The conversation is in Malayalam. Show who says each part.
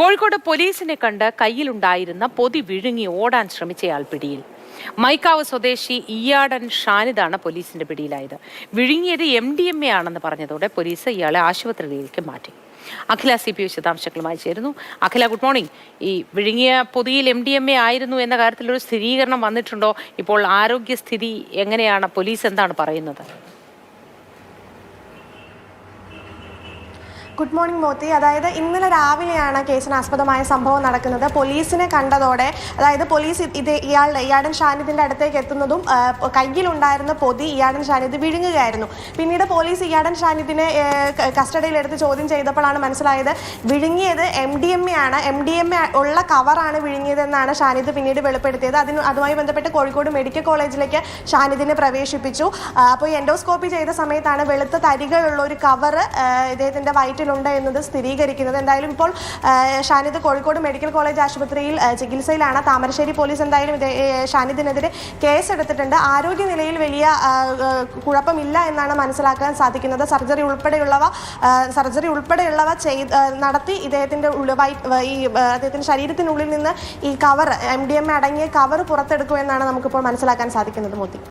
Speaker 1: കോഴിക്കോട് പോലീസിനെ കണ്ട് കയ്യിലുണ്ടായിരുന്ന പൊതി വിഴുങ്ങി ഓടാൻ ശ്രമിച്ചയാൾ പിടിയിൽ. മൈക്കാവ് സ്വദേശി ഇയാടൻ ഷാനിദാണ് പോലീസിന്റെ പിടിയിലായത്. വിഴുങ്ങിയത് MDMA ആണെന്ന് പറഞ്ഞതോടെ പോലീസ് ഇയാളെ ആശുപത്രിയിലേക്ക് മാറ്റി. അഖില CP വിശദാംശങ്ങളുമായി ചേരുന്നു. അഖില, ഗുഡ് മോർണിംഗ്. ഈ വിഴുങ്ങിയ പൊതിയിൽ MDMA ആയിരുന്നു എന്ന കാര്യത്തിൽ ഒരു സ്ഥിരീകരണം വന്നിട്ടുണ്ടോ? ഇപ്പോൾ ആരോഗ്യസ്ഥിതി എങ്ങനെയാണ്? പോലീസ് എന്താണ് പറയുന്നത്?
Speaker 2: Good morning Mothi. അതായത് ഇന്നലെ രാവിലെയാണ് കേസിനാസ്പദമായ സംഭവം നടക്കുന്നത്. പോലീസിനെ കണ്ടതോടെ, അതായത് പോലീസ് ഇയാടൻ ഷാനിദിന്റെ അടുത്തേക്ക് എത്തുന്നതും കയ്യിലുണ്ടായിരുന്ന പൊതി ഇയാടൻ ഷാനിദ് വിഴുങ്ങുകയായിരുന്നു. പിന്നീട് പോലീസ് ഇയാടൻ ഷാനിദിനെ കസ്റ്റഡിയിലെടുത്ത് ചോദ്യം ചെയ്തപ്പോഴാണ് മനസ്സിലായത് വിഴുങ്ങിയത് MDMA ആണ്. MDMA ഉള്ള കവറാണ് വിഴുങ്ങിയതെന്നാണ് ഷാനിദ് പിന്നീട് വെളിപ്പെടുത്തിയത്. അതുമായി ബന്ധപ്പെട്ട് കോഴിക്കോട് മെഡിക്കൽ കോളേജിലേക്ക് ഷാനിദിനെ പ്രവേശിപ്പിച്ചു. അപ്പോൾ എൻഡോസ്കോപ്പി ചെയ്ത സമയത്താണ് വെളുത്ത തരികളുള്ള ഒരു കവർ ഇദ്ദേഹത്തിന്റെ വയറ്റിൽ ഉണ്ട് എന്നത് സ്ഥിരീകരിക്കുന്നത്. എന്തായാലും ഇപ്പോൾ ഷാനിദ് കോഴിക്കോട് മെഡിക്കൽ കോളേജ് ആശുപത്രിയിൽ ചികിത്സയിലാണ്. താമരശ്ശേരി പോലീസ് എന്തായാലും ഷാനിദിനെതിരെ കേസെടുത്തിട്ടുണ്ട്. ആരോഗ്യനിലയിൽ വലിയ കുഴപ്പമില്ല എന്നാണ് മനസ്സിലാക്കാൻ സാധിക്കുന്നത്. സർജറി ഉൾപ്പെടെയുള്ളവ നടത്തി അദ്ദേഹത്തിന്റെ ശരീരത്തിനുള്ളിൽ നിന്ന് ഈ കവർ MDMA അടങ്ങിയ കവർ പുറത്തെടുക്കുമെന്നാണ് നമുക്കിപ്പോൾ മനസ്സിലാക്കാൻ സാധിക്കുന്നത്. മോദി.